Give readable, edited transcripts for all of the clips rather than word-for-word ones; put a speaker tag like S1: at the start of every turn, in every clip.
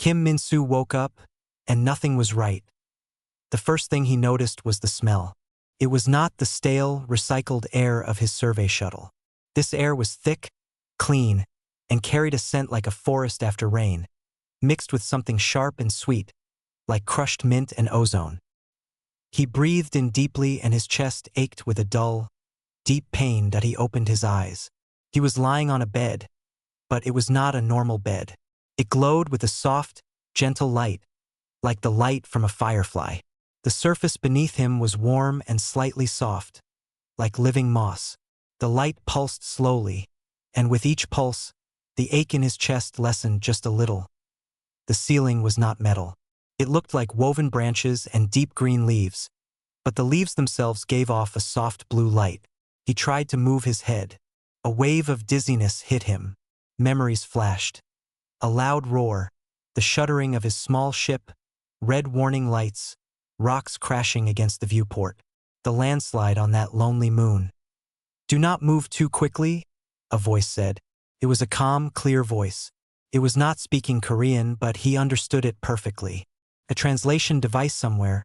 S1: Kim Min-soo woke up, and nothing was right. The first thing he noticed was the smell. It was not the stale, recycled air of his survey shuttle. This air was thick, clean, and carried a scent like a forest after rain, mixed with something sharp and sweet, like crushed mint and ozone. He breathed in deeply and his chest ached with a dull, deep pain that he opened his eyes. He was lying on a bed, but it was not a normal bed. It glowed with a soft, gentle light, like the light from a firefly. The surface beneath him was warm and slightly soft, like living moss. The light pulsed slowly, and with each pulse, the ache in his chest lessened just a little. The ceiling was not metal. It looked like woven branches and deep green leaves, but the leaves themselves gave off a soft blue light. He tried to move his head. A wave of dizziness hit him. Memories flashed. A loud roar, the shuddering of his small ship, red warning lights, rocks crashing against the viewport, the landslide on that lonely moon. "Do not move too quickly," a voice said. It was a calm, clear voice. It was not speaking Korean, but he understood it perfectly. A translation device somewhere,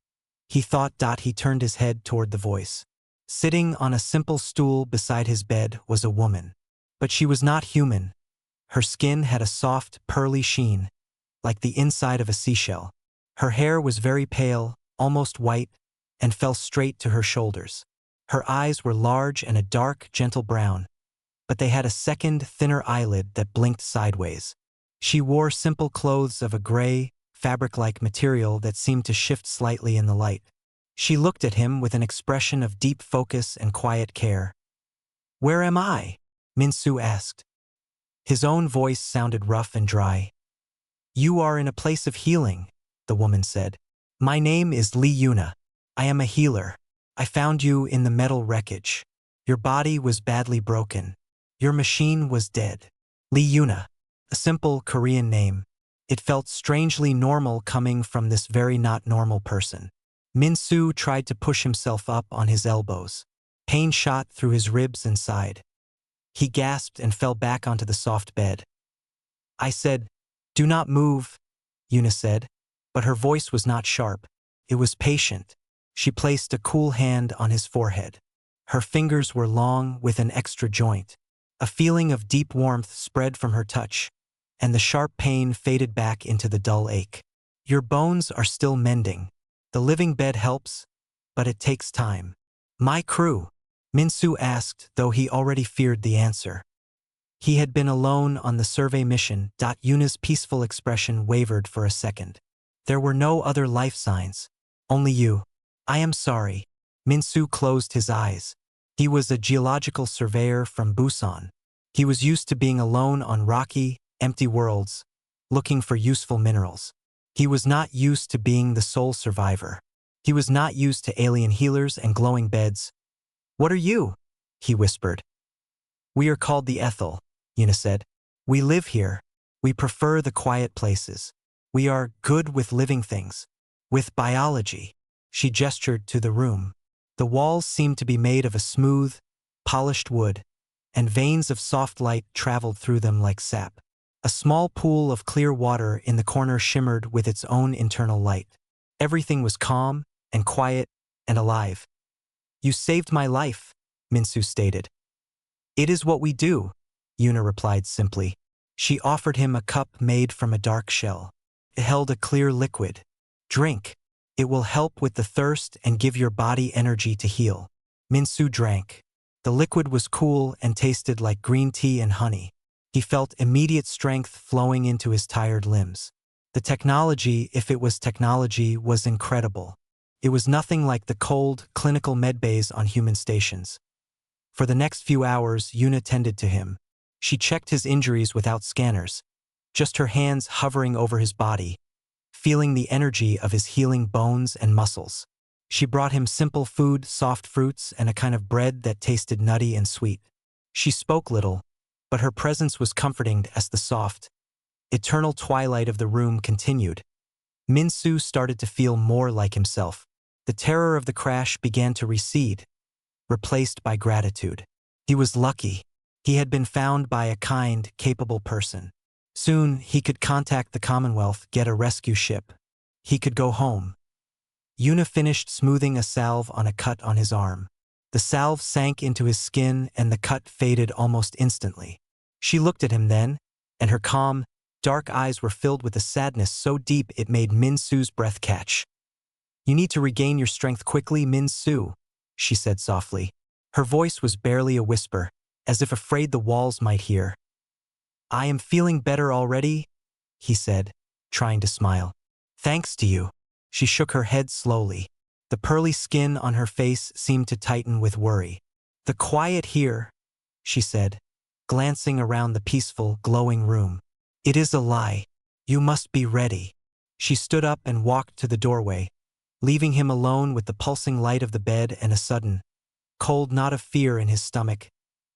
S1: he thought. He turned his head toward the voice. Sitting on a simple stool beside his bed was a woman. But she was not human. Her skin had a soft, pearly sheen, like the inside of a seashell. Her hair was very pale, almost white, and fell straight to her shoulders. Her eyes were large and a dark, gentle brown, but they had a second, thinner eyelid that blinked sideways. She wore simple clothes of a gray, fabric-like material that seemed to shift slightly in the light. She looked at him with an expression of deep focus and quiet care. "Where am I?" Min-soo asked. His own voice sounded rough and dry. "You are in a place of healing," the woman said. "My name is Lee Yuna. I am a healer. I found you in the metal wreckage. Your body was badly broken. Your machine was dead." Lee Yuna, a simple Korean name. It felt strangely normal coming from this very not normal person. Min-soo tried to push himself up on his elbows. Pain shot through his ribs and side. He gasped and fell back onto the soft bed. "I said, do not move," Yuna said, but her voice was not sharp. It was patient. She placed a cool hand on his forehead. Her fingers were long with an extra joint. A feeling of deep warmth spread from her touch, and the sharp pain faded back into the dull ache. "Your bones are still mending. The living bed helps, but it takes time." "My crew?" Min-soo asked, though he already feared the answer. He had been alone on the survey mission. Yuna's peaceful expression wavered for a second. "There were no other life signs. Only you." "I am sorry." Min-soo closed his eyes. He was a geological surveyor from Busan. He was used to being alone on rocky, empty worlds, looking for useful minerals. He was not used to being the sole survivor. He was not used to alien healers and glowing beds. "What are you?" he whispered. "We are called the Ethel," Yuna said. "We live here. We prefer the quiet places. We are good with living things. With biology." She gestured to the room. The walls seemed to be made of a smooth, polished wood, and veins of soft light traveled through them like sap. A small pool of clear water in the corner shimmered with its own internal light. Everything was calm and quiet and alive. "You saved my life," Min-soo stated. "It is what we do," Yuna replied simply. She offered him a cup made from a dark shell. It held a clear liquid. "Drink. It will help with the thirst and give your body energy to heal." Min-soo drank. The liquid was cool and tasted like green tea and honey. He felt immediate strength flowing into his tired limbs. The technology, if it was technology, was incredible. It was nothing like the cold, clinical medbays on human stations. For the next few hours, Yuna tended to him. She checked his injuries without scanners, just her hands hovering over his body, feeling the energy of his healing bones and muscles. She brought him simple food, soft fruits, and a kind of bread that tasted nutty and sweet. She spoke little, but her presence was comforting as the soft, eternal twilight of the room continued. Min-soo started to feel more like himself. The terror of the crash began to recede, replaced by gratitude. He was lucky. He had been found by a kind, capable person. Soon, he could contact the Commonwealth, get a rescue ship. He could go home. Yuna finished smoothing a salve on a cut on his arm. The salve sank into his skin and the cut faded almost instantly. She looked at him then, and her calm, dark eyes were filled with a sadness so deep it made Min-Su's breath catch. "You need to regain your strength quickly, Min-Su," she said softly. Her voice was barely a whisper, as if afraid the walls might hear. "I am feeling better already," he said, trying to smile. "Thanks to you." She shook her head slowly. The pearly skin on her face seemed to tighten with worry. "The quiet here," she said, glancing around the peaceful, glowing room. "It is a lie. You must be ready." She stood up and walked to the doorway, leaving him alone with the pulsing light of the bed and a sudden, cold knot of fear in his stomach,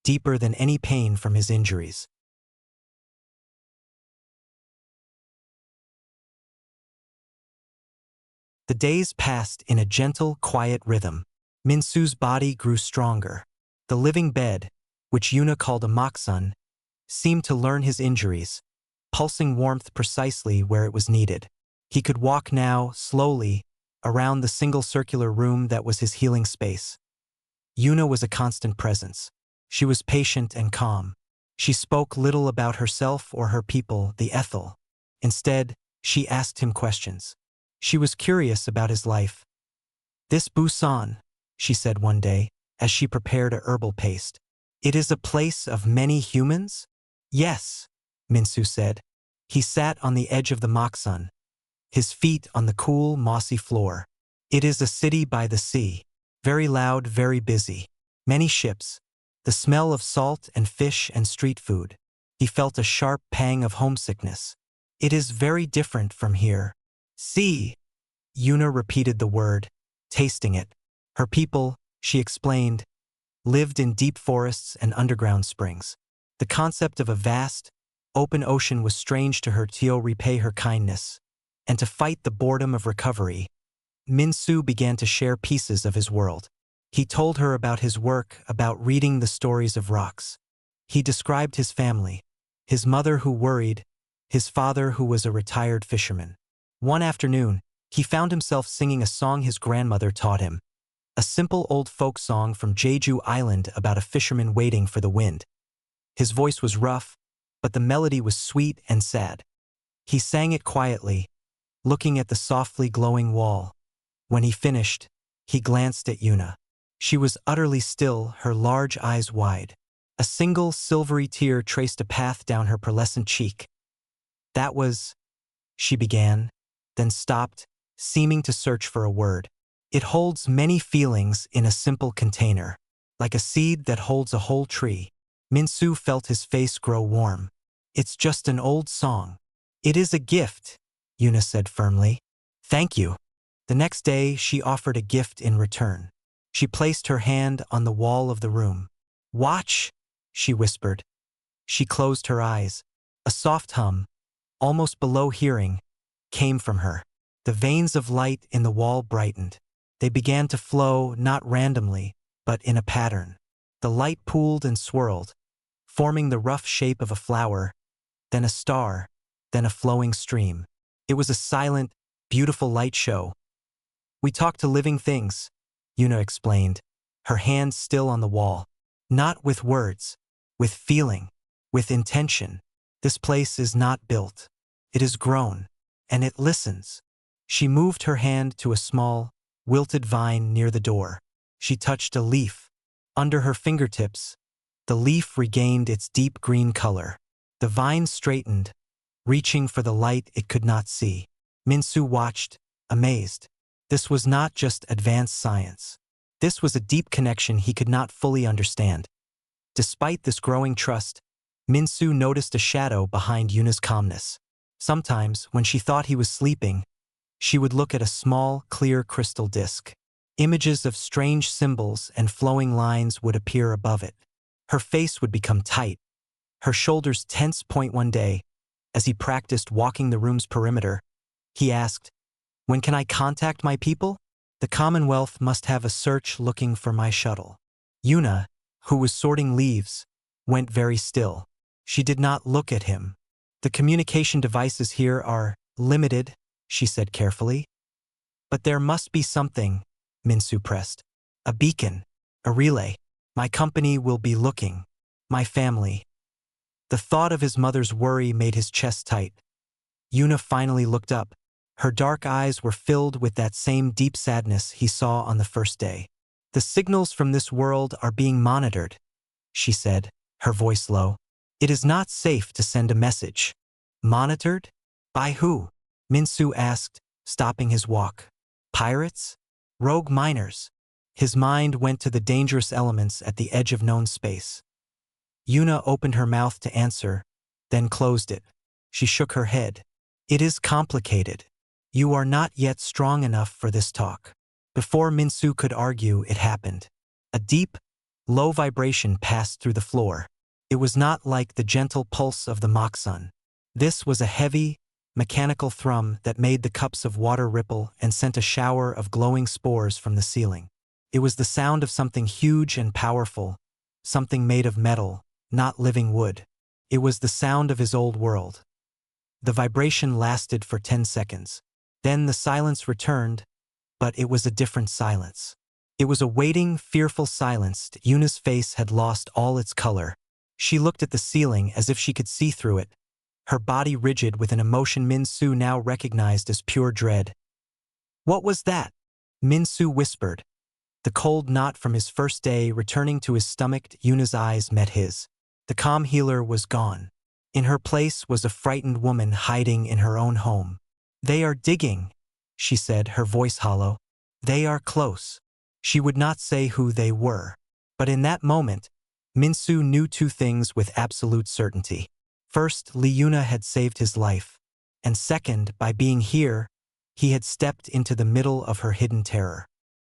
S1: deeper than any pain from his injuries. The days passed in a gentle, quiet rhythm. Min-Su's body grew stronger. The living bed, which Yuna called a Moksun, seemed to learn his injuries, pulsing warmth precisely where it was needed. He could walk now, slowly, around the single circular room that was his healing space. Yuna was a constant presence. She was patient and calm. She spoke little about herself or her people, the Ethel. Instead, she asked him questions. She was curious about his life. "This Busan," she said one day, as she prepared a herbal paste. "It is a place of many humans?" "Yes," Min-Su said. He sat on the edge of the Moksun, his feet on the cool, mossy floor. "It is a city by the sea. Very loud, very busy. Many ships. The smell of salt and fish and street food." He felt a sharp pang of homesickness. "It is very different from here." "See," Yuna repeated the word, tasting it. Her people, she explained, lived in deep forests and underground springs. The concept of a vast, open ocean was strange to her. To repay her kindness, and to fight the boredom of recovery, Min-Su began to share pieces of his world. He told her about his work, about reading the stories of rocks. He described his family, his mother who worried, his father who was a retired fisherman. One afternoon, he found himself singing a song his grandmother taught him, a simple old folk song from Jeju Island about a fisherman waiting for the wind. His voice was rough, but the melody was sweet and sad. He sang it quietly, looking at the softly glowing wall. When he finished, he glanced at Yuna. She was utterly still, her large eyes wide. A single silvery tear traced a path down her pearlescent cheek. "That was," she began, then stopped, seeming to search for a word. "It holds many feelings in a simple container, like a seed that holds a whole tree." Min-Su felt his face grow warm. "It's just an old song." "It is a gift," Yuna said firmly. "Thank you." The next day, she offered a gift in return. She placed her hand on the wall of the room. "Watch," she whispered. She closed her eyes. A soft hum, almost below hearing, came from her. The veins of light in the wall brightened. They began to flow, not randomly, but in a pattern. The light pooled and swirled, forming the rough shape of a flower, then a star, then a flowing stream. It was a silent, beautiful light show. "We talk to living things," Yuna explained, her hand still on the wall. "Not with words, with feeling, with intention. This place is not built. It is grown, and it listens." She moved her hand to a small, wilted vine near the door. She touched a leaf. Under her fingertips, the leaf regained its deep green color. The vine straightened, reaching for the light it could not see. Min-Su watched, amazed. This was not just advanced science. This was a deep connection he could not fully understand. Despite this growing trust, Min-Su noticed a shadow behind Yuna's calmness. Sometimes, when she thought he was sleeping, she would look at a small, clear crystal disk. Images of strange symbols and flowing lines would appear above it. Her face would become tight, her shoulders tense. One day, as he practiced walking the room's perimeter, he asked, "When can I contact my people? The Commonwealth must have a search looking for my shuttle." Yuna, who was sorting leaves, went very still. She did not look at him. The communication devices here are limited, she said carefully. But there must be something, Minsu pressed. A beacon, a relay. My company will be looking. My family. The thought of his mother's worry made his chest tight. Yuna finally looked up. Her dark eyes were filled with that same deep sadness he saw on the first day. The signals from this world are being monitored, she said, her voice low. It is not safe to send a message. Monitored? By who? Minsu asked, stopping his walk. Pirates? Rogue miners? His mind went to the dangerous elements at the edge of known space. Yuna opened her mouth to answer, then closed it. She shook her head. It is complicated. You are not yet strong enough for this talk. Before Minsu could argue, it happened. A deep, low vibration passed through the floor. It was not like the gentle pulse of the mock sun. This was a heavy, mechanical thrum that made the cups of water ripple and sent a shower of glowing spores from the ceiling. It was the sound of something huge and powerful, something made of metal, not living wood. It was the sound of his old world. The vibration lasted for 10 seconds. Then the silence returned, but it was a different silence. It was a waiting, fearful silence. Yuna's face had lost all its color. She looked at the ceiling as if she could see through it, her body rigid with an emotion Minsu now recognized as pure dread. What was that? Minsu whispered. The cold knot from his first day returning to his stomach. Yuna's eyes met his. The calm healer was gone. In her place was a frightened woman hiding in her own home. They are digging, she said, her voice hollow. They are close. She would not say who they were. But in that moment, Minsu knew two things with absolute certainty. First, Yuna had saved his life. And second, by being here, he had stepped into the middle of her hidden terror.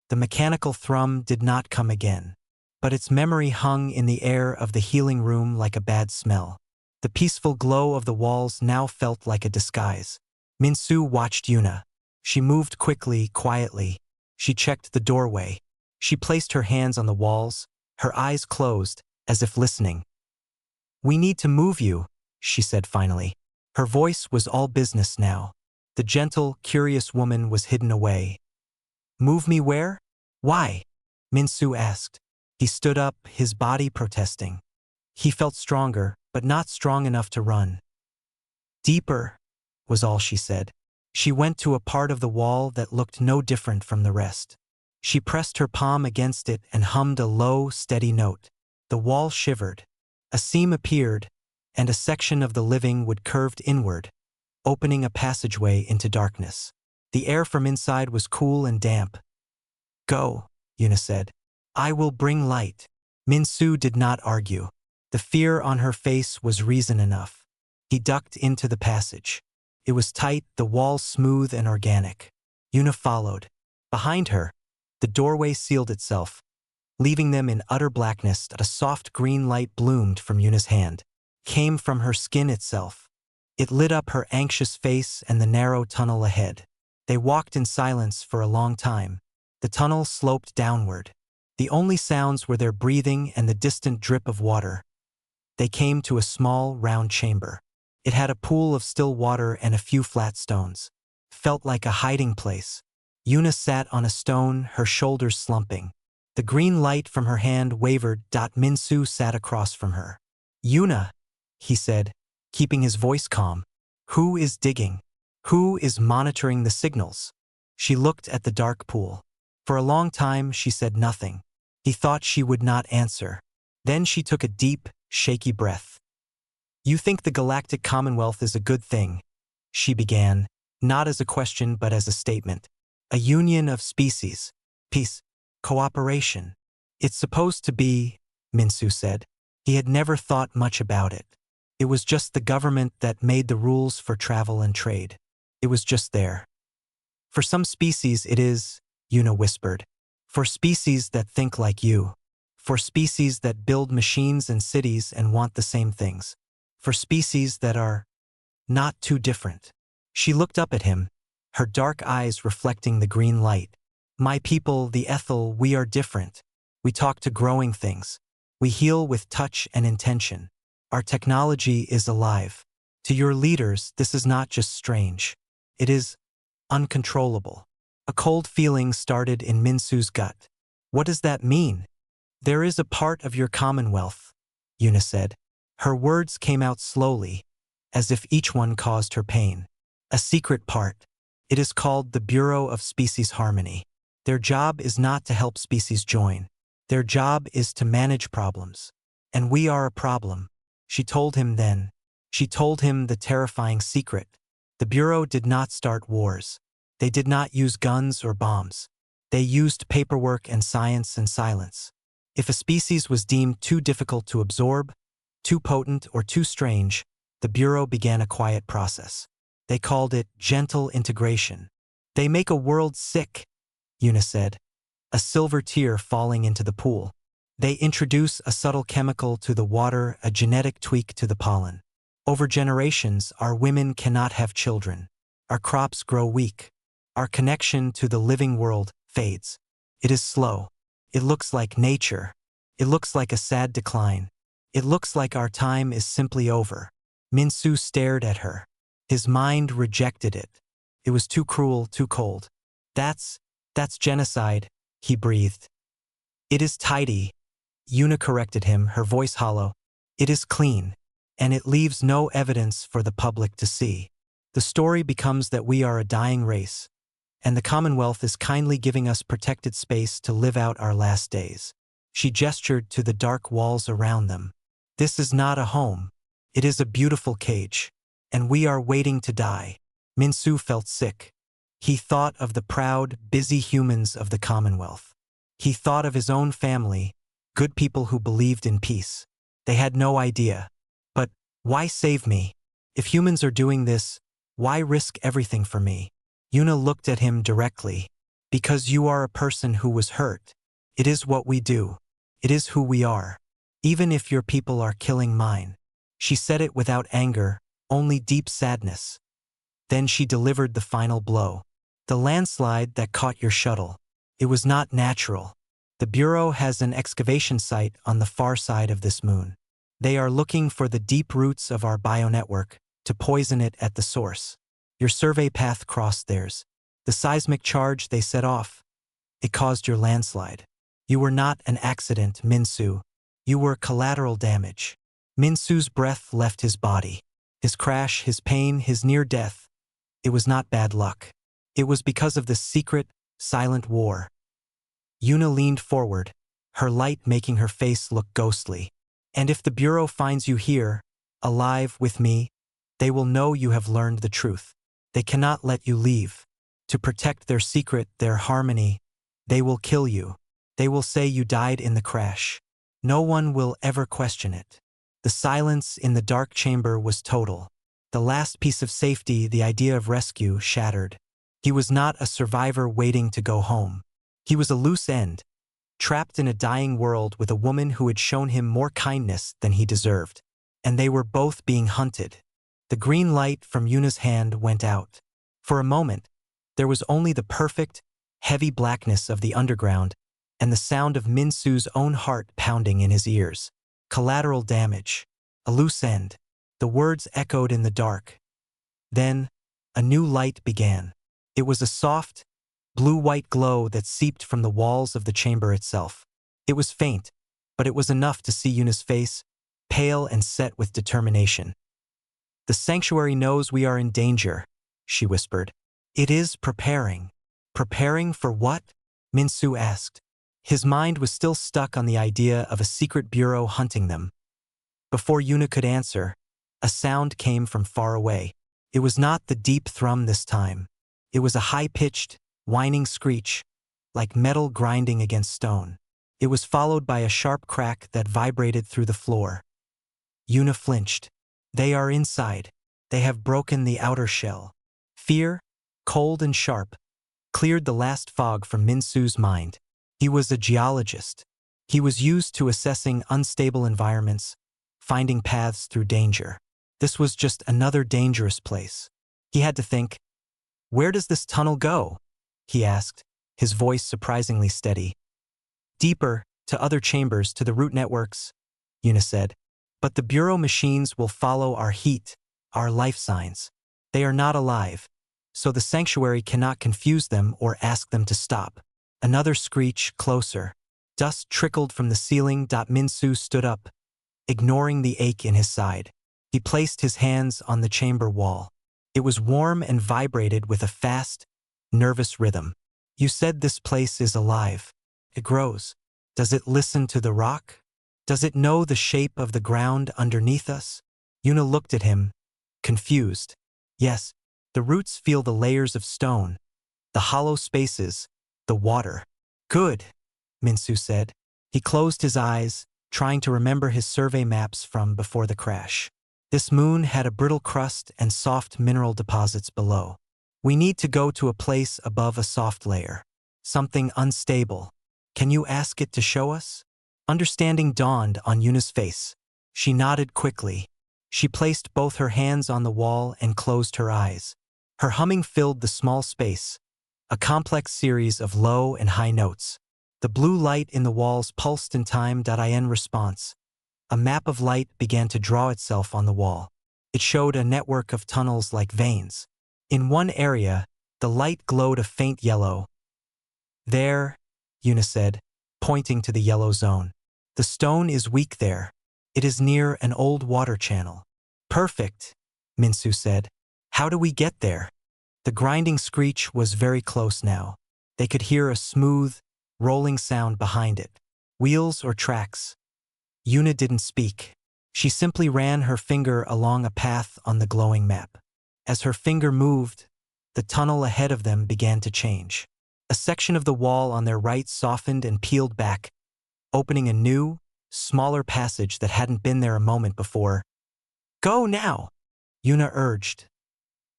S1: The mechanical thrum did not come again. But its memory hung in the air of the healing room like a bad smell. The peaceful glow of the walls now felt like a disguise. Minsu watched Yuna. She moved quickly, quietly. She checked the doorway. She placed her hands on the walls, her eyes closed, as if listening. We need to move you, she said finally. Her voice was all business now. The gentle, curious woman was hidden away. Move me where? Why? Minsu asked. He stood up, his body protesting. He felt stronger, but not strong enough to run. Deeper, was all she said. She went to a part of the wall that looked no different from the rest. She pressed her palm against it and hummed a low, steady note. The wall shivered. A seam appeared, and a section of the living wood curved inward, opening a passageway into darkness. The air from inside was cool and damp. Go, Yuna said. I will bring light. Minsu did not argue. The fear on her face was reason enough. He ducked into the passage. It was tight, the walls smooth and organic. Yuna followed. Behind her, the doorway sealed itself, leaving them in utter blackness. A soft green light bloomed from Yuna's hand, came from her skin itself. It lit up her anxious face and the narrow tunnel ahead. They walked in silence for a long time. The tunnel sloped downward. The only sounds were their breathing and the distant drip of water. They came to a small, round chamber. It had a pool of still water and a few flat stones. Felt like a hiding place. Yuna sat on a stone, her shoulders slumping. The green light from her hand wavered. Minsu sat across from her. Yuna, he said, keeping his voice calm. Who is digging? Who is monitoring the signals? She looked at the dark pool. For a long time, she said nothing. He thought she would not answer. Then she took a deep, shaky breath. You think the Galactic Commonwealth is a good thing? She began, not as a question but as a statement. A union of species. Peace. Cooperation. It's supposed to be, Minsu said. He had never thought much about it. It was just the government that made the rules for travel and trade. It was just there. For some species it is, Yuna whispered. For species that think like you. For species that build machines and cities and want the same things. For species that are not too different. She looked up at him, her dark eyes reflecting the green light. My people, the Ethel, we are different. We talk to growing things. We heal with touch and intention. Our technology is alive. To your leaders, this is not just strange. It is uncontrollable. A cold feeling started in Minsu's gut. What does that mean? There is a part of your commonwealth, Yuna said. Her words came out slowly, as if each one caused her pain. A secret part. It is called the Bureau of Species Harmony. Their job is not to help species join. Their job is to manage problems. And we are a problem. She told him then. She told him the terrifying secret. The Bureau did not start wars. They did not use guns or bombs. They used paperwork and science and silence. If a species was deemed too difficult to absorb, too potent or too strange, the Bureau began a quiet process. They called it gentle integration. They make a world sick, Yuna said, a silver tear falling into the pool. They introduce a subtle chemical to the water, a genetic tweak to the pollen. Over generations, our women cannot have children. Our crops grow weak. Our connection to the living world fades. It is slow. It looks like nature. It looks like a sad decline. It looks like our time is simply over. Minsu stared at her. His mind rejected it. It was too cruel, too cold. That's genocide, he breathed. It is tidy. Yuna corrected him, her voice hollow. It is clean, and it leaves no evidence for the public to see. The story becomes that we are a dying race, and the Commonwealth is kindly giving us protected space to live out our last days. She gestured to the dark walls around them. This is not a home. It is a beautiful cage, and we are waiting to die. Minsu felt sick. He thought of the proud, busy humans of the Commonwealth. He thought of his own family, good people who believed in peace. They had no idea. But why save me? If humans are doing this, why risk everything for me? Yuna looked at him directly. Because you are a person who was hurt. It is what we do. It is who we are. Even if your people are killing mine. She said it without anger, only deep sadness. Then she delivered the final blow. The landslide that caught your shuttle. It was not natural. The Bureau has an excavation site on the far side of this moon. They are looking for the deep roots of our bionetwork to poison it at the source. Your survey path crossed theirs. The seismic charge they set off, it caused your landslide. You were not an accident, Minsu. You were collateral damage. Minsu's breath left his body. His crash, his pain, his near death. It was not bad luck. It was because of this secret, silent war. Yuna leaned forward, her light making her face look ghostly. And if the Bureau finds you here, alive with me, they will know you have learned the truth. They cannot let you leave. To protect their secret, their harmony, they will kill you. They will say you died in the crash. No one will ever question it. The silence in the dark chamber was total. The last piece of safety, the idea of rescue, shattered. He was not a survivor waiting to go home. He was a loose end, trapped in a dying world with a woman who had shown him more kindness than he deserved. And they were both being hunted. The green light from Yuna's hand went out. For a moment, there was only the perfect, heavy blackness of the underground and the sound of Minsu's own heart pounding in his ears. Collateral damage. A loose end. The words echoed in the dark. Then, a new light began. It was a soft, blue-white glow that seeped from the walls of the chamber itself. It was faint, but it was enough to see Yuna's face, pale and set with determination. The sanctuary knows we are in danger, she whispered. It is preparing. Preparing for what? Minsu asked. His mind was still stuck on the idea of a secret bureau hunting them. Before Yuna could answer, a sound came from far away. It was not the deep thrum this time. It was a high-pitched, whining screech, like metal grinding against stone. It was followed by a sharp crack that vibrated through the floor. Yuna flinched. They are inside. They have broken the outer shell. Fear, cold and sharp, cleared the last fog from Minsu's mind. He was a geologist. He was used to assessing unstable environments, finding paths through danger. This was just another dangerous place. He had to think, where does this tunnel go? He asked, his voice surprisingly steady. Deeper, to other chambers, to the root networks, Yuna said. But the Bureau machines will follow our heat, are life signs. They are not alive, so the sanctuary cannot confuse them or ask them to stop. Another screech, closer. Dust trickled from the ceiling. Minsu stood up, ignoring the ache in his side. He placed his hands on the chamber wall. It was warm and vibrated with a fast, nervous rhythm. You said this place is alive. It grows. Does it listen to the rock? Does it know the shape of the ground underneath us? Yuna looked at him, confused. Yes, the roots feel the layers of stone, the hollow spaces, the water. Good, Minsu said. He closed his eyes, trying to remember his survey maps from before the crash. This moon had a brittle crust and soft mineral deposits below. We need to go to a place above a soft layer. Something unstable. Can you ask it to show us? Understanding dawned on Yuna's face. She nodded quickly. She placed both her hands on the wall and closed her eyes. Her humming filled the small space, a complex series of low and high notes. The blue light in the walls pulsed in time. In response, a map of light began to draw itself on the wall. It showed a network of tunnels like veins. In one area, the light glowed a faint yellow. There, Yuna said, pointing to the yellow zone. The stone is weak there. It is near an old water channel. Perfect, Minsu said. How do we get there? The grinding screech was very close now. They could hear a smooth, rolling sound behind it. Wheels or tracks? Yuna didn't speak. She simply ran her finger along a path on the glowing map. As her finger moved, the tunnel ahead of them began to change. A section of the wall on their right softened and peeled back, opening a new, smaller passage that hadn't been there a moment before. Go now, Yuna urged.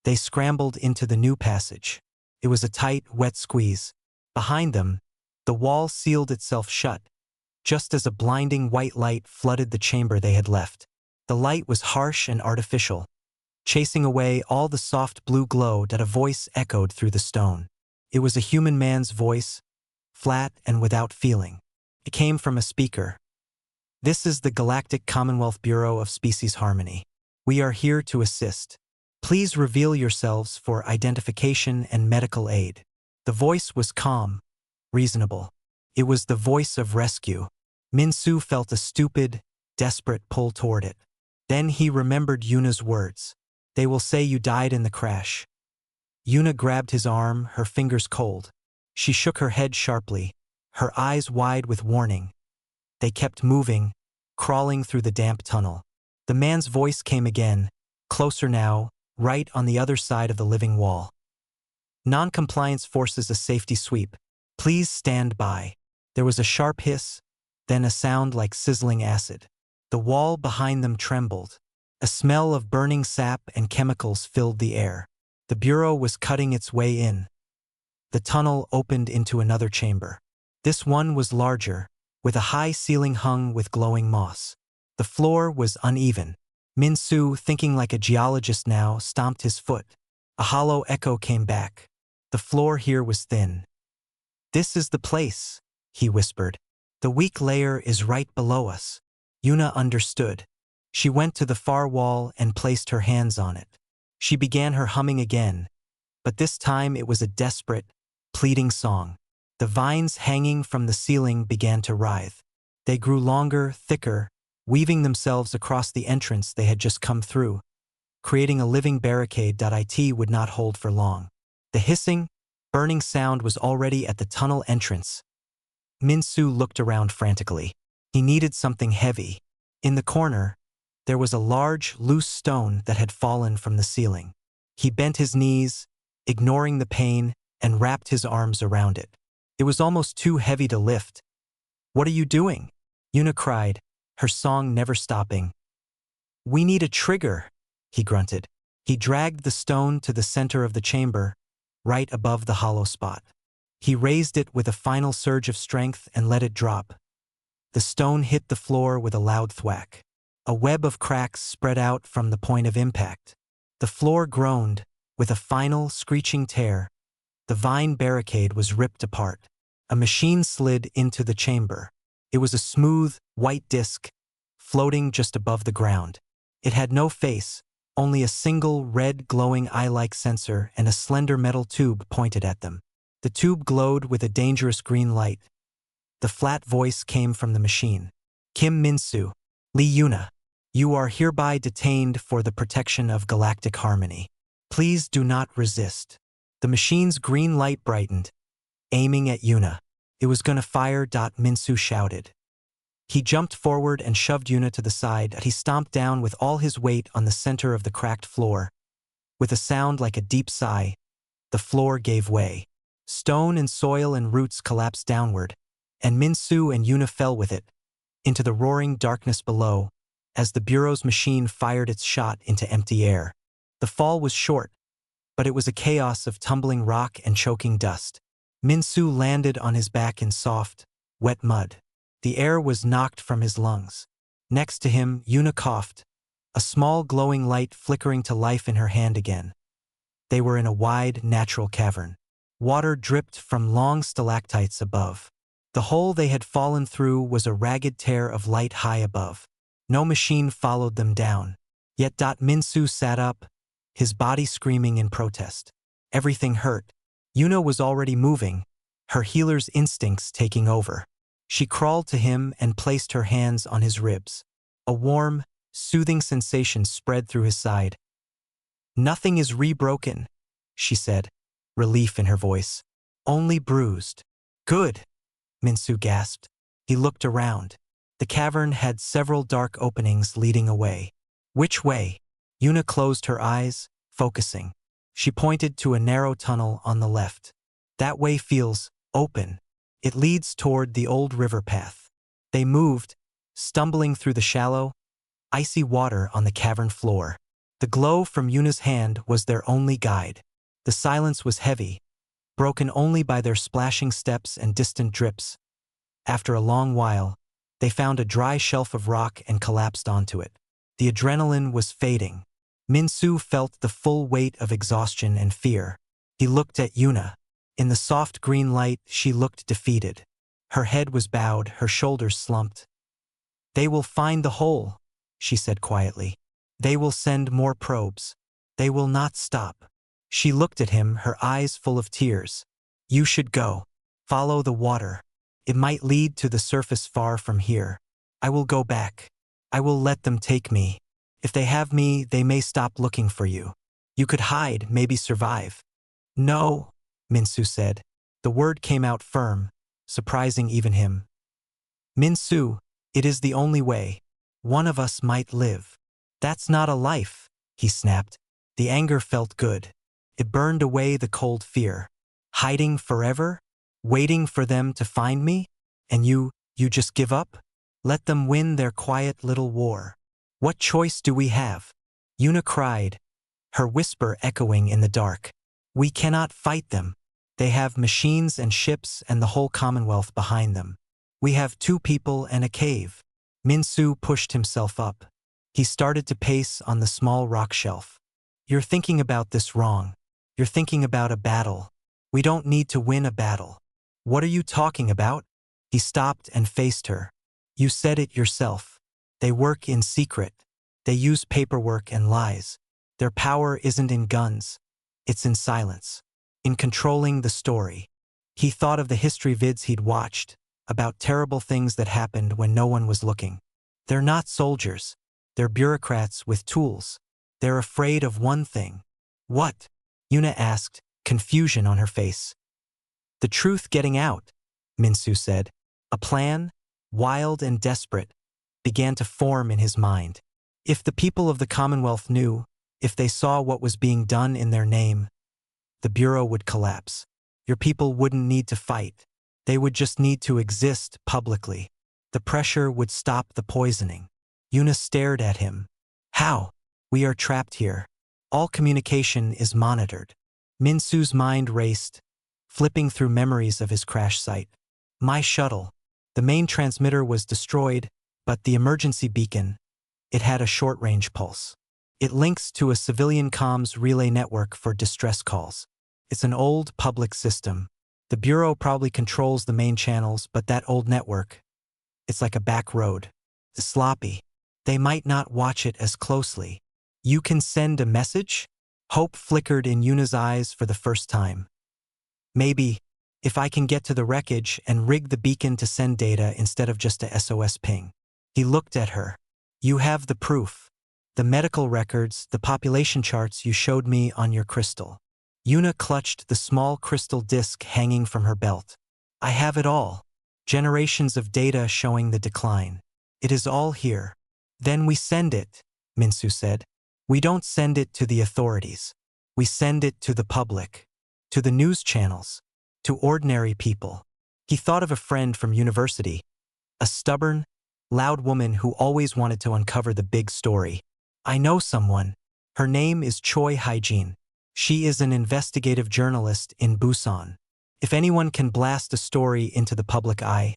S1: They scrambled into the new passage. It was a tight, wet squeeze. Behind them, the wall sealed itself shut, just as a blinding white light flooded the chamber they had left. The light was harsh and artificial, chasing away all the soft blue glow. A voice echoed through the stone. It was a human man's voice, flat and without feeling. It came from a speaker. This is the Galactic Commonwealth Bureau of Species Harmony. We are here to assist. Please reveal yourselves for identification and medical aid. The voice was calm, reasonable. It was the voice of rescue. Minsu felt a stupid, desperate pull toward it. Then he remembered Yuna's words. They will say you died in the crash. Yuna grabbed his arm, her fingers cold. She shook her head sharply, her eyes wide with warning. They kept moving, crawling through the damp tunnel. The man's voice came again, closer now, right on the other side of the living wall. Non-compliance forces a safety sweep. Please stand by. There was a sharp hiss, then a sound like sizzling acid. The wall behind them trembled. A smell of burning sap and chemicals filled the air. The bureau was cutting its way in. The tunnel opened into another chamber. This one was larger, with a high ceiling hung with glowing moss. The floor was uneven. Minsu, thinking like a geologist now, stomped his foot. A hollow echo came back. The floor here was thin. This is the place, he whispered. The weak layer is right below us. Yuna understood. She went to the far wall and placed her hands on it. She began her humming again, but this time it was a desperate, pleading song. The vines hanging from the ceiling began to writhe. They grew longer, thicker, weaving themselves across the entrance they had just come through, creating a living barricade. It would not hold for long. The hissing, burning sound was already at the tunnel entrance. Minsu looked around frantically. He needed something heavy. In the corner, there was a large, loose stone that had fallen from the ceiling. He bent his knees, ignoring the pain, and wrapped his arms around it. It was almost too heavy to lift. What are you doing? Yuna cried, her song never stopping. We need a trigger, he grunted. He dragged the stone to the center of the chamber, right above the hollow spot. He raised it with a final surge of strength and let it drop. The stone hit the floor with a loud thwack. A web of cracks spread out from the point of impact. The floor groaned, with a final, screeching tear. The vine barricade was ripped apart. A machine slid into the chamber. It was a smooth, white disc, floating just above the ground. It had no face, only a single red glowing eye-like sensor and a slender metal tube pointed at them. The tube glowed with a dangerous green light. The flat voice came from the machine. Kim Min-soo, Lee Yuna, you are hereby detained for the protection of galactic harmony. Please do not resist. The machine's green light brightened, aiming at Yuna. It was gonna fire. Min-soo shouted. He jumped forward and shoved Yuna to the side. He stomped down with all his weight on the center of the cracked floor. With a sound like a deep sigh, the floor gave way. Stone and soil and roots collapsed downward, and Min-soo and Yuna fell with it, into the roaring darkness below, as the Bureau's machine fired its shot into empty air. The fall was short, but it was a chaos of tumbling rock and choking dust. Min-soo landed on his back in soft, wet mud. The air was knocked from his lungs. Next to him, Yuna coughed, a small glowing light flickering to life in her hand again. They were in a wide, natural cavern. Water dripped from long stalactites above. The hole they had fallen through was a ragged tear of light high above. No machine followed them down. Yet Min-soo sat up, his body screaming in protest. Everything hurt. Yuna was already moving, her healer's instincts taking over. She crawled to him and placed her hands on his ribs. A warm, soothing sensation spread through his side. Nothing is re-broken, she said, relief in her voice. Only bruised. Good, Min-soo gasped. He looked around. The cavern had several dark openings leading away. Which way? Yuna closed her eyes, focusing. She pointed to a narrow tunnel on the left. That way feels open. It leads toward the old river path. They moved, stumbling through the shallow, icy water on the cavern floor. The glow from Yuna's hand was their only guide. The silence was heavy, broken only by their splashing steps and distant drips. After a long while, they found a dry shelf of rock and collapsed onto it. The adrenaline was fading. Min-soo felt the full weight of exhaustion and fear. He looked at Yuna. In the soft green light, she looked defeated. Her head was bowed, her shoulders slumped. They will find the hole, she said quietly. They will send more probes. They will not stop. She looked at him, her eyes full of tears. You should go. Follow the water. It might lead to the surface far from here. I will go back. I will let them take me. If they have me, they may stop looking for you. You could hide, maybe survive. No, Min-soo said. The word came out firm, surprising even him. Min-soo, it is the only way. One of us might live. That's not a life, he snapped. The anger felt good. It burned away the cold fear. Hiding forever? Waiting for them to find me? And you just give up? Let them win their quiet little war. What choice do we have? Yuna cried, her whisper echoing in the dark. We cannot fight them. They have machines and ships and the whole Commonwealth behind them. We have 2 people and a cave. Min-soo pushed himself up. He started to pace on the small rock shelf. You're thinking about this wrong. You're thinking about a battle. We don't need to win a battle. What are you talking about? He stopped and faced her. You said it yourself. They work in secret. They use paperwork and lies. Their power isn't in guns. It's in silence. In controlling the story. He thought of the history vids he'd watched, about terrible things that happened when no one was looking. They're not soldiers. They're bureaucrats with tools. They're afraid of one thing. What? Yuna asked, confusion on her face. The truth getting out, Min-soo said. A plan, wild and desperate, began to form in his mind. If the people of the Commonwealth knew, if they saw what was being done in their name, the Bureau would collapse. Your people wouldn't need to fight. They would just need to exist publicly. The pressure would stop the poisoning. Yuna stared at him. How? We are trapped here. All communication is monitored. Min-soo's mind raced, flipping through memories of his crash site. My shuttle. The main transmitter was destroyed, but the emergency beacon, it had a short-range pulse. It links to a civilian comms relay network for distress calls. It's an old public system. The Bureau probably controls the main channels, but that old network, it's like a back road. It's sloppy. They might not watch it as closely. You can send a message? Hope flickered in Yuna's eyes for the first time. Maybe, if I can get to the wreckage and rig the beacon to send data instead of just a SOS ping. He looked at her. You have the proof. The medical records, the population charts you showed me on your crystal. Yuna clutched the small crystal disc hanging from her belt. I have it all. Generations of data showing the decline. It is all here. Then we send it, Minsu said. We don't send it to the authorities. We send it to the public. To the news channels. To ordinary people. He thought of a friend from university. A stubborn, loud woman who always wanted to uncover the big story. I know someone. Her name is Choi Hyejin. She is an investigative journalist in Busan. If anyone can blast a story into the public eye,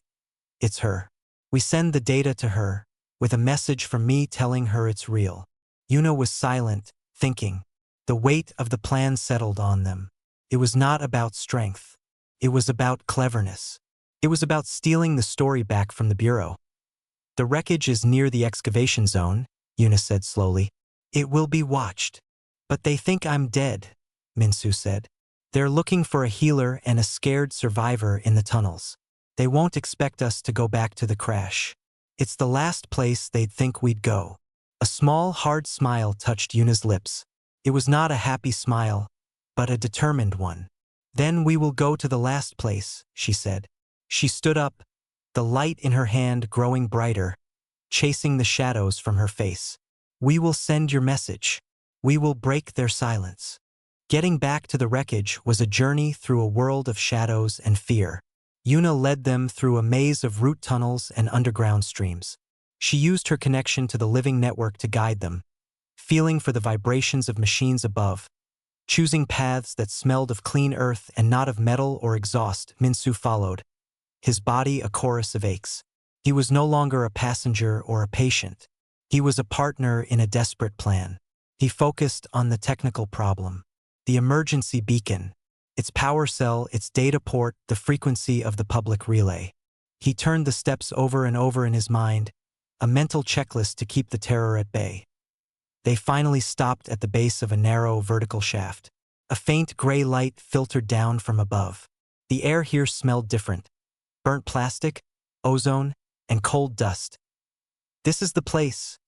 S1: it's her. We send the data to her, with a message from me telling her it's real. Yuna was silent, thinking. The weight of the plan settled on them. It was not about strength. It was about cleverness. It was about stealing the story back from the Bureau. The wreckage is near the excavation zone, Yuna said slowly. It will be watched. But they think I'm dead, Minsu said. They're looking for a healer and a scared survivor in the tunnels. They won't expect us to go back to the crash. It's the last place they'd think we'd go. A small, hard smile touched Yuna's lips. It was not a happy smile, but a determined one. Then we will go to the last place, she said. She stood up, the light in her hand growing brighter, chasing the shadows from her face. We will send your message. We will break their silence. Getting back to the wreckage was a journey through a world of shadows and fear. Yuna led them through a maze of root tunnels and underground streams. She used her connection to the living network to guide them, feeling for the vibrations of machines above, choosing paths that smelled of clean earth and not of metal or exhaust. Minsu followed, his body a chorus of aches. He was no longer a passenger or a patient. He was a partner in a desperate plan. He focused on the technical problem. The emergency beacon, its power cell, its data port, the frequency of the public relay. He turned the steps over and over in his mind, a mental checklist to keep the terror at bay. They finally stopped at the base of a narrow vertical shaft. A faint gray light filtered down from above. The air here smelled different. Burnt plastic, ozone, and cold dust. This is the place,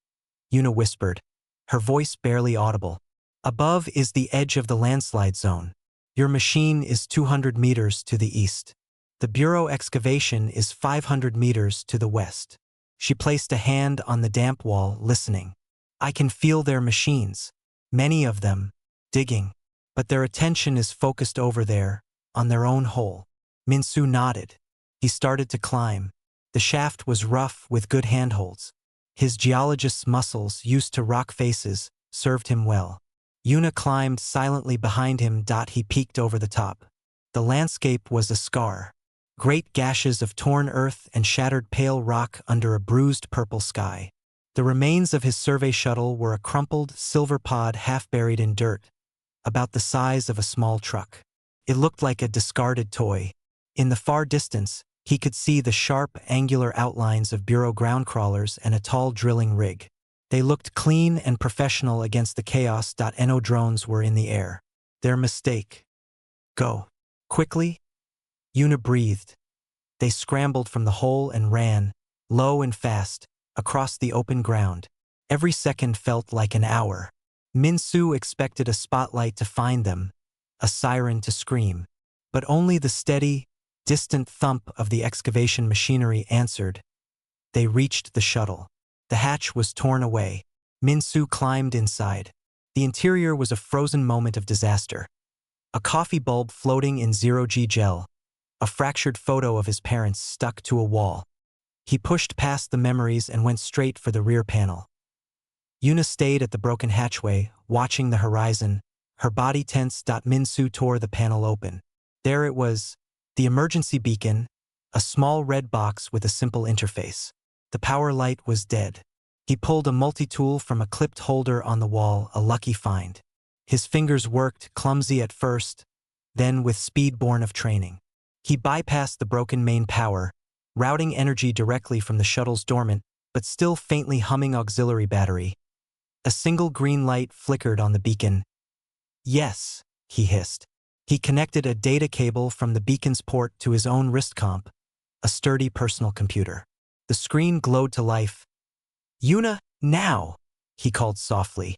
S1: Yuna whispered, her voice barely audible. Above is the edge of the landslide zone. Your machine is 200 meters to the east. The Bureau excavation is 500 meters to the west. She placed a hand on the damp wall, listening. I can feel their machines, many of them, digging. But their attention is focused over there, on their own hole. Minsu nodded. He started to climb. The shaft was rough with good handholds. His geologist's muscles, used to rock faces, served him well. Yuna climbed silently behind him. He peeked over the top. The landscape was a scar. Great gashes of torn earth and shattered pale rock under a bruised purple sky. The remains of his survey shuttle were a crumpled silver pod half buried in dirt, about the size of a small truck. It looked like a discarded toy. In the far distance, he could see the sharp, angular outlines of Bureau ground crawlers and a tall drilling rig. They looked clean and professional against the chaos. No drones were in the air. Their mistake. Go. Quickly? Yuna breathed. They scrambled from the hole and ran, low and fast, across the open ground. Every second felt like an hour. Minsu expected a spotlight to find them, a siren to scream. But only the steady, distant thump of the excavation machinery answered. They reached the shuttle. The hatch was torn away. Minsu climbed inside. The interior was a frozen moment of disaster. A coffee bulb floating in zero-G gel. A fractured photo of his parents stuck to a wall. He pushed past the memories and went straight for the rear panel. Yuna stayed at the broken hatchway, watching the horizon, her body tense. Minsu tore the panel open. There it was, the emergency beacon, a small red box with a simple interface. The power light was dead. He pulled a multi-tool from a clipped holder on the wall, a lucky find. His fingers worked, clumsy at first, then with speed born of training. He bypassed the broken main power, routing energy directly from the shuttle's dormant, but still faintly humming auxiliary battery. A single green light flickered on the beacon. Yes, he hissed. He connected a data cable from the beacon's port to his own wrist comp, a sturdy personal computer. The screen glowed to life. Yuna, now! He called softly.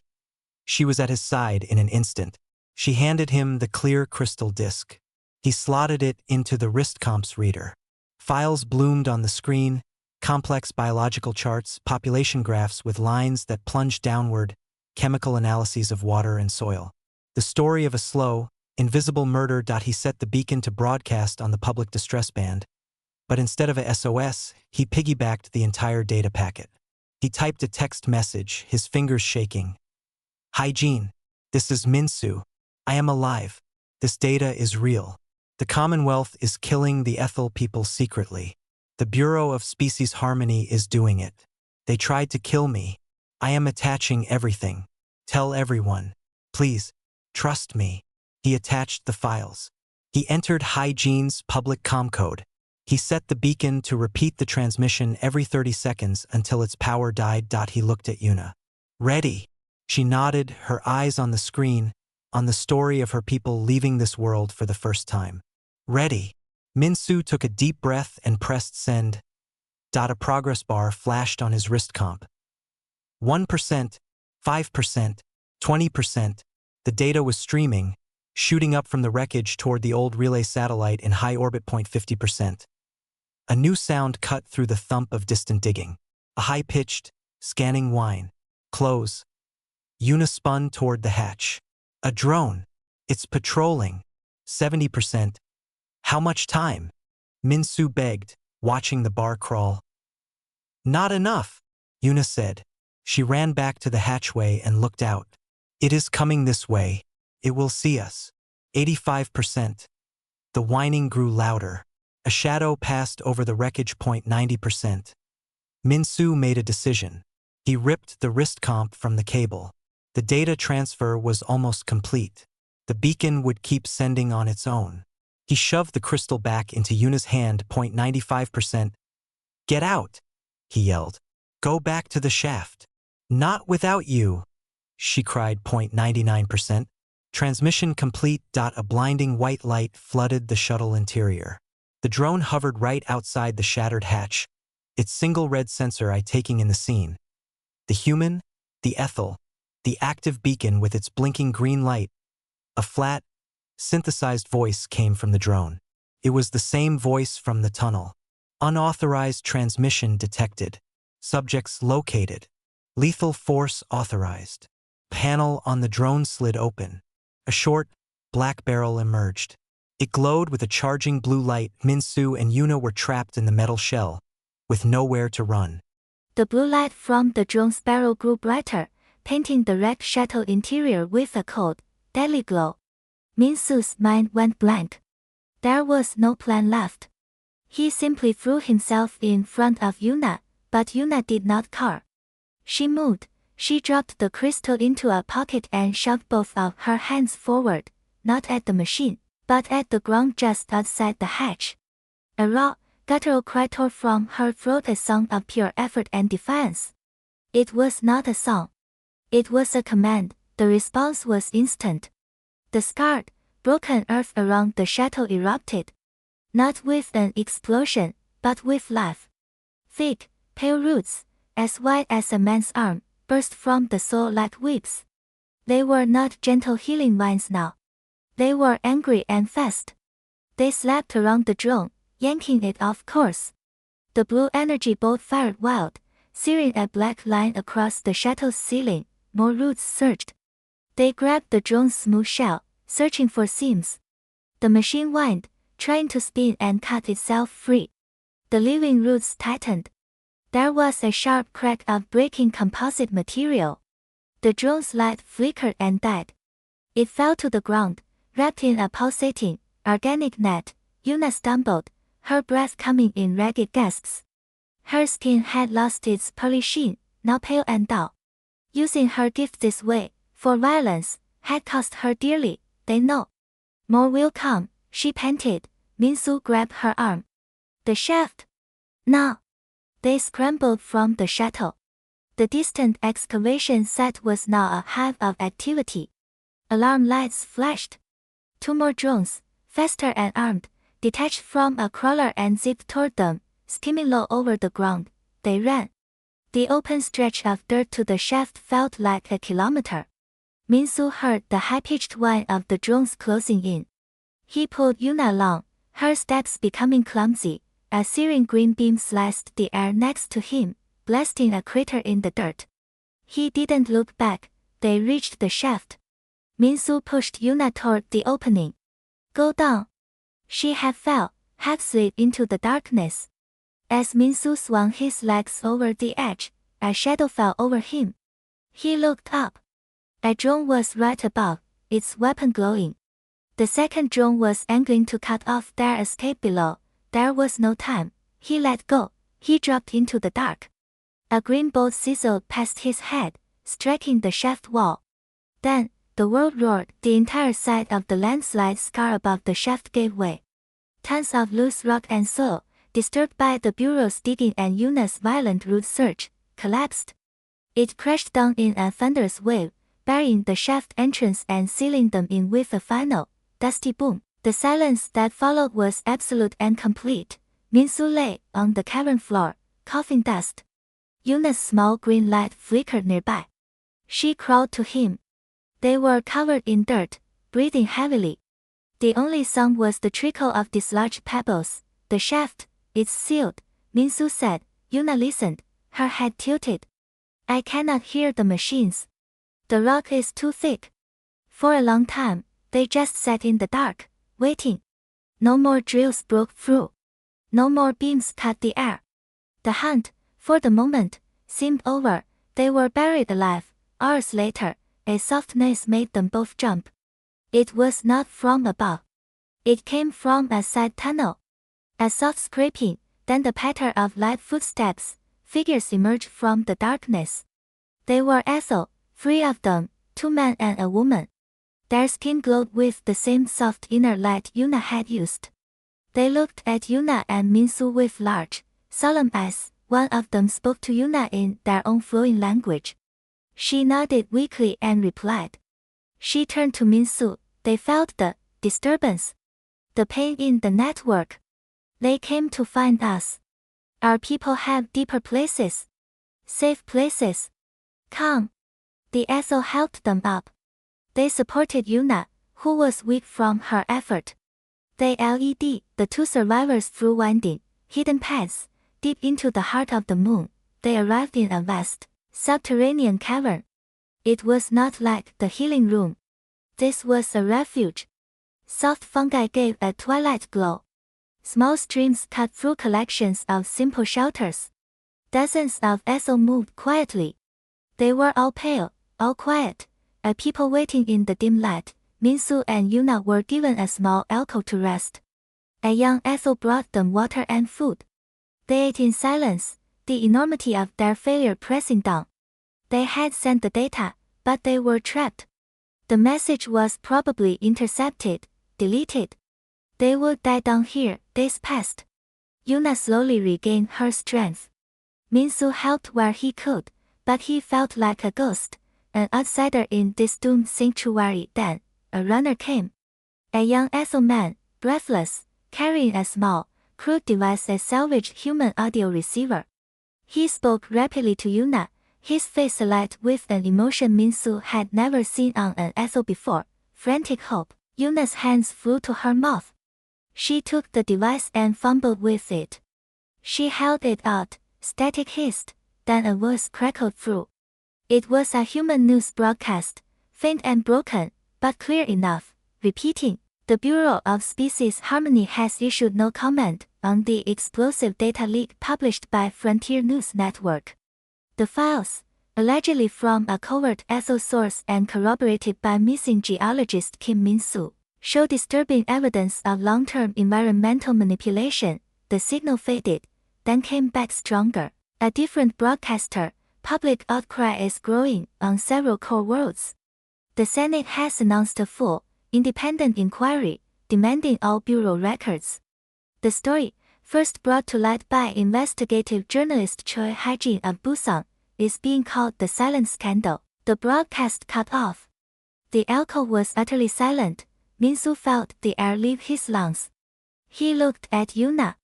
S1: She was at his side in an instant. She handed him the clear crystal disk. He slotted it into the wrist comp's reader. Files bloomed on the screen, complex biological charts, population graphs with lines that plunged downward, chemical analyses of water and soil. The story of a slow, invisible murder. He set the beacon to broadcast on the public distress band, but instead of a SOS, he piggybacked the entire data packet. He typed a text message, his fingers shaking. Hi Jean, this is Minsu. I am alive. This data is real. The Commonwealth is killing the Ethel people secretly. The Bureau of Species Harmony is doing it. They tried to kill me. I am attaching everything. Tell everyone. Please, trust me. He attached the files. He entered Hygiene's public comm code. He set the beacon to repeat the transmission every 30 seconds until its power died. He looked at Yuna. Ready. She nodded, her eyes on the screen, on the story of her people leaving this world for the first time. Ready. Minsu took a deep breath and pressed send. A progress bar flashed on his wrist comp. 1%, 5%, 20%. The data was streaming, shooting up from the wreckage toward the old relay satellite in high orbit. 50%. A new sound cut through the thump of distant digging. A high-pitched, scanning whine. Close. Yuna spun toward the hatch. A drone. It's patrolling. 70%. How much time? Minsu begged, watching the bar crawl. Not enough, Yuna said. She ran back to the hatchway and looked out. It is coming this way. It will see us. 85%. The whining grew louder. A shadow passed over the wreckage. 90%. Minsu made a decision. He ripped the wrist comp from the cable. The data transfer was almost complete. The beacon would keep sending on its own. He shoved the crystal back into Yuna's hand. 95%. Get out, he yelled. Go back to the shaft. Not without you, she cried. 99%. Transmission complete. A blinding white light flooded the shuttle interior. The drone hovered right outside the shattered hatch, its single red sensor eye taking in the scene. The human, the Ethel, the active beacon with its blinking green light. A flat, synthesized voice came from the drone. It was the same voice from the tunnel. Unauthorized transmission detected. Subjects located. Lethal force authorized. Panel on the drone slid open. A short, black barrel emerged. It glowed with a charging blue light. Minsu and Yuna were trapped in the metal shell, with nowhere to run.
S2: The blue light from the drone's barrel grew brighter, painting the wrecked shuttle interior with a cold, deadly glow. Minsu's mind went blank. There was no plan left. He simply threw himself in front of Yuna, but Yuna did not care. She moved. She dropped the crystal into a pocket and shoved both of her hands forward, not at the machine, but at the ground just outside the hatch. A raw, guttural cry tore from her throat, a song of pure effort and defiance. It was not a song. It was a command. The response was instant. The scarred, broken earth around the shuttle erupted. Not with an explosion, but with life. Thick, pale roots, as wide as a man's arm, burst from the soil like whips. They were not gentle healing vines now. They were angry and fast. They slapped around the drone, yanking it off course. The blue energy bolt fired wild, searing a black line across the shuttle's ceiling. More roots surged. They grabbed the drone's smooth shell, searching for seams. The machine whined, trying to spin and cut itself free. The living roots tightened. There was a sharp crack of breaking composite material. The drone's light flickered and died. It fell to the ground, wrapped in a pulsating, organic net. Yuna stumbled, her breath coming in ragged gasps. Her skin had lost its pearly sheen, now pale and dull. Using her gift this way, for violence, had cost her dearly, they know. More will come, she panted. Minsu grabbed her arm. The shaft? Now. They scrambled from the shuttle. The distant excavation site was now a hive of activity. Alarm lights flashed. 2 more drones, faster and armed, detached from a crawler and zipped toward them, skimming low over the ground. They ran. The open stretch of dirt to the shaft felt like a kilometer. Min-Soo heard the high-pitched whine of the drones closing in. He pulled Yuna along, her steps becoming clumsy. A searing green beam sliced the air next to him, blasting a crater in the dirt. He didn't look back. They reached the shaft. Min-Soo pushed Yuna toward the opening. Go down. She half fell, half slid into the darkness. As Min-Soo swung his legs over the edge, a shadow fell over him. He looked up. A drone was right above, its weapon glowing. The second drone was angling to cut off their escape below. There was no time. He let go. He dropped into the dark. A green bolt sizzled past his head, striking the shaft wall. Then, the world roared. The entire side of the landslide scar above the shaft gave way. Tons of loose rock and soil, disturbed by the Bureau's digging and Yuna's violent root surge, collapsed. It crashed down in a thunderous wave, burying the shaft entrance and sealing them in with a final, dusty boom. The silence that followed was absolute and complete. Min-Soo lay on the cavern floor, coughing dust. Yuna's small green light flickered nearby. She crawled to him. They were covered in dirt, breathing heavily. The only sound was the trickle of dislodged pebbles. The shaft, it's sealed, Min-Soo said. Yuna listened, her head tilted. I cannot hear the machines. The rock is too thick. For a long time, they just sat in the dark, waiting. No more drills broke through. No more beams cut the air. The hunt, for the moment, seemed over. They were buried alive. Hours later, a soft noise made them both jump. It was not from above. It came from a side tunnel. A soft scraping, then the patter of light footsteps. Figures emerged from the darkness. They were Ethel, 3 of them, 2 men and a woman. Their skin glowed with the same soft inner light Yuna had used. They looked at Yuna and Min-Soo with large, solemn eyes. One of them spoke to Yuna in their own flowing language. She nodded weakly and replied. She turned to Min-Soo. They felt the disturbance. The pain in the network. They came to find us. Our people have deeper places. Safe places. Come. The Ethel helped them up. They supported Yuna, who was weak from her effort. They led the 2 survivors through winding, hidden paths, deep into the heart of the moon. They arrived in a vast, subterranean cavern. It was not like the healing room. This was a refuge. Soft fungi gave a twilight glow. Small streams cut through collections of simple shelters. Dozens of Ethel moved quietly. They were all pale, all quiet. A people waiting in the dim light. Min-Soo and Yuna were given a small alcove to rest. A young Ethel brought them water and food. They ate in silence, the enormity of their failure pressing down. They had sent the data, but they were trapped. The message was probably intercepted, deleted. They would die down here. Days passed. Yuna slowly regained her strength. Min-Soo helped where he could, but he felt like a ghost, an outsider in this doomed sanctuary. Then, a runner came. A young Ethel man, breathless, carrying a small, crude device, a salvaged human audio receiver. He spoke rapidly to Yuna, his face alight with an emotion Min-Soo had never seen on an Ethel before, frantic hope. Yuna's hands flew to her mouth. She took the device and fumbled with it. She held it out, static hissed, then a voice crackled through. It was a human news broadcast, faint and broken, but clear enough, repeating, "The Bureau of Species Harmony has issued no comment on the explosive data leak published by Frontier News Network. The files, allegedly from a covert Ethel source and corroborated by missing geologist Kim Min-Soo, show disturbing evidence of long-term environmental manipulation." The signal faded, then came back stronger. A different broadcaster. Public outcry is growing on several core worlds. The Senate has announced a full, independent inquiry, demanding all Bureau records. The story, first brought to light by investigative journalist Choi Hae-jin of Busan, is being called the silent scandal. The broadcast cut off. The echo was utterly silent. Minsu felt the air leave his lungs. He looked at Yuna.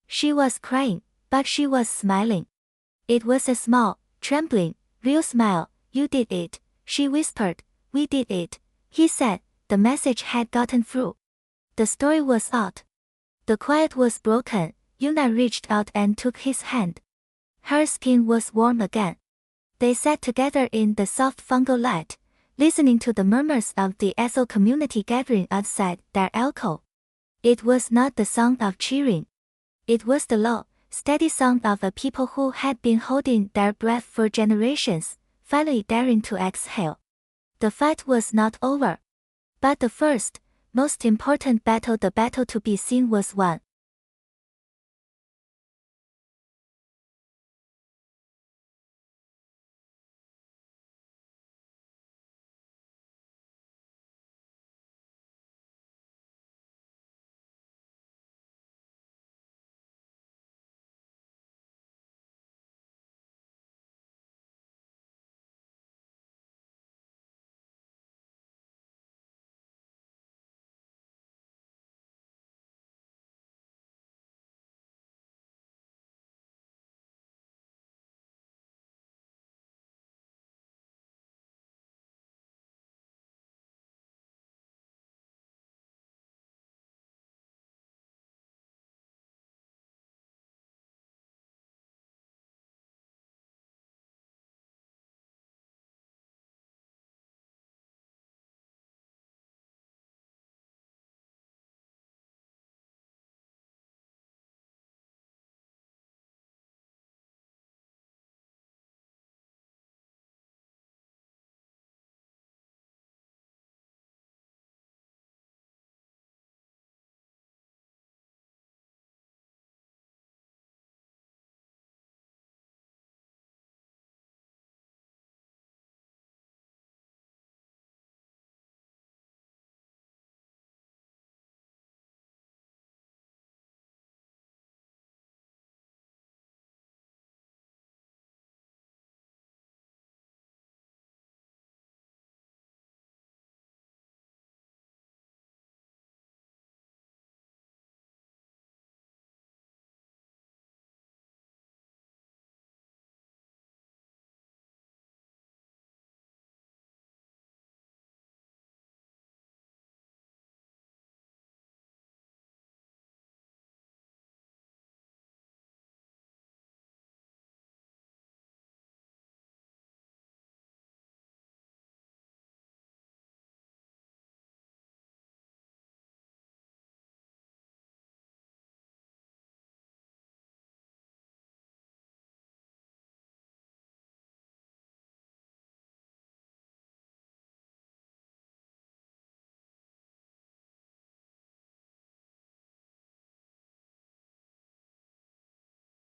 S2: She was crying, but she was smiling. It was a small, trembling, real smile. You did it, she whispered. We did it, he said. The message had gotten through. The story was out. The quiet was broken. Yuna reached out and took his hand. Her skin was warm again. They sat together in the soft fungal light, listening to the murmurs of the Ethel community gathering outside their alcove. It was not the sound of cheering. It was the low, steady sound of a people who had been holding their breath for generations, finally daring to exhale. The fight was not over. But the first, most important battle, the battle to be seen, was won.